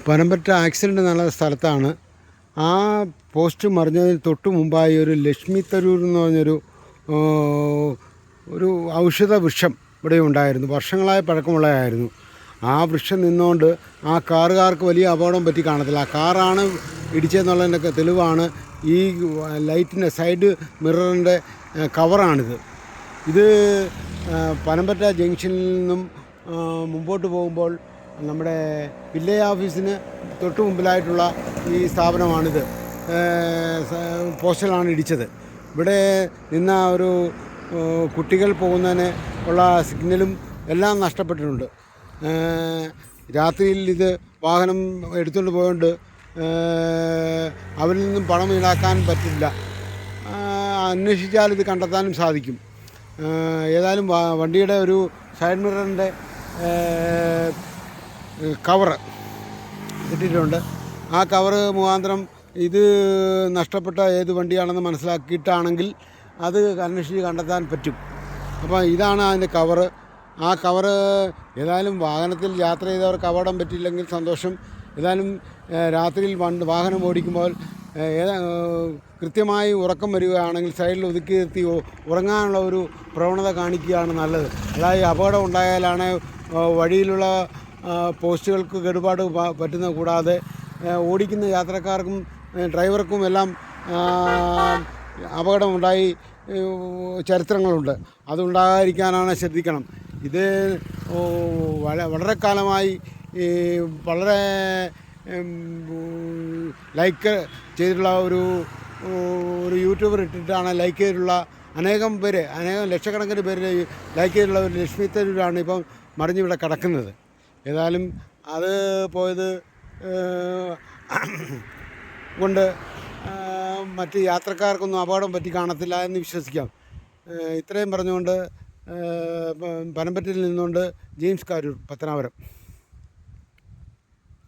Panampatta accident നടന്ന സ്ഥലത്താണ്. ആ പോസ്റ്റ് മറിഞ്ഞതിന് തൊട്ട് മുമ്പായി ഒരു ലക്ഷ്മി തരൂർ എന്ന് പറഞ്ഞൊരു ഒരു ഔഷധ വൃക്ഷം ഇവിടെ ഉണ്ടായിരുന്നു. വർഷങ്ങളായ പഴക്കമുള്ളതായിരുന്നു. ആ വൃക്ഷം നിന്നുകൊണ്ട് ആ കാറുകാർക്ക് വലിയ അപകടം പറ്റി കാണത്തില്ല. ആ കാറാണ് ഇടിച്ചതെന്നുള്ളതിൻ്റെ തെളിവാണ് ഈ ലൈറ്റിൻ്റെ സൈഡ് മിററിൻ്റെ കവറാണിത്. ഇത് പനമ്പറ്റ ജംഗ്ഷനിൽ നിന്നും മുമ്പോട്ട് പോകുമ്പോൾ നമ്മുടെ വില്ലേജ് ഓഫീസിന് തൊട്ട് മുമ്പിലായിട്ടുള്ള ഈ സ്ഥാപനമാണിത്. പോസ്റ്റലാണ് ഇടിച്ചത്. ഇവിടെ നിന്ന ഒരു കുട്ടികൾ പോകുന്നതിന് ഉള്ള സിഗ്നലും എല്ലാം നഷ്ടപ്പെട്ടിട്ടുണ്ട്. രാത്രിയിൽ ഇത് വാഹനം എടുത്തുകൊണ്ട് പോയതുകൊണ്ട് അവരിൽ നിന്നും പണം ഈടാക്കാൻ പറ്റില്ല. അന്വേഷിച്ചാൽ ഇത് കണ്ടെത്താനും സാധിക്കും. ഏതായാലും വണ്ടിയുടെ ഒരു സൈഡ് മിററിൻ്റെ കവറ് കിട്ടിയിട്ടുണ്ട്. ആ കവറ് മുഖാന്തരം ഇത് നഷ്ടപ്പെട്ട ഏത് വണ്ടിയാണെന്ന് മനസ്സിലാക്കിയിട്ടാണെങ്കിൽ അത് അന്വേഷിച്ച് കണ്ടെത്താൻ പറ്റും. അപ്പോൾ ഇതാണ് അതിൻ്റെ കവറ്. ആ കവറ് ഏതായാലും വാഹനത്തിൽ യാത്ര ചെയ്തവർക്ക് അപകടം പറ്റിയില്ലെങ്കിൽ സന്തോഷം. ഏതായാലും രാത്രിയിൽ വാഹനം ഓടിക്കുമ്പോൾ കൃത്യമായി ഉറക്കം വരികയാണെങ്കിൽ സൈഡിൽ ഒതുക്കി നിർത്തി ഉറങ്ങാനുള്ള ഒരു പ്രവണത കാണിക്കുകയാണ് നല്ലത്. അതായത് അപകടം ഉണ്ടായാലാണ് വഴിയിലുള്ള പോസ്റ്റുകൾക്ക് കേടുപാട് പറ്റുന്ന കൂടാതെ ഓടിക്കുന്ന യാത്രക്കാർക്കും ഡ്രൈവർക്കും എല്ലാം അപകടമുണ്ടായി ചരിത്രങ്ങളുണ്ട്. അതുണ്ടാകാതിരിക്കാനാണ് ശ്രദ്ധിക്കണം. ഇത് വളരെ കാലമായി വളരെ ലൈക്ക് ചെയ്തിട്ടുള്ള ഒരു യൂട്യൂബർ ഇട്ടിട്ടാണ് ലൈക്ക് ചെയ്തിട്ടുള്ള അനേകം ലക്ഷക്കണക്കിന് പേര് ലൈക്ക് ചെയ്തിട്ടുള്ള ഒരു ലക്ഷ്മി തരൂരാണ് ഇപ്പം മറിഞ്ഞിവിടെ കിടക്കുന്നത്. ഏതായാലും അത് പോയത് കൊണ്ട് മറ്റ് യാത്രക്കാർക്കൊന്നും അപകടം പറ്റി കാണത്തില്ല എന്ന് വിശ്വസിക്കാം. ഇത്രയും പറഞ്ഞുകൊണ്ട് പനമ്പറ്റയിൽ നിന്നുകൊണ്ട് ജെയിംസ് കാരൂർ, പത്തനാപുരം.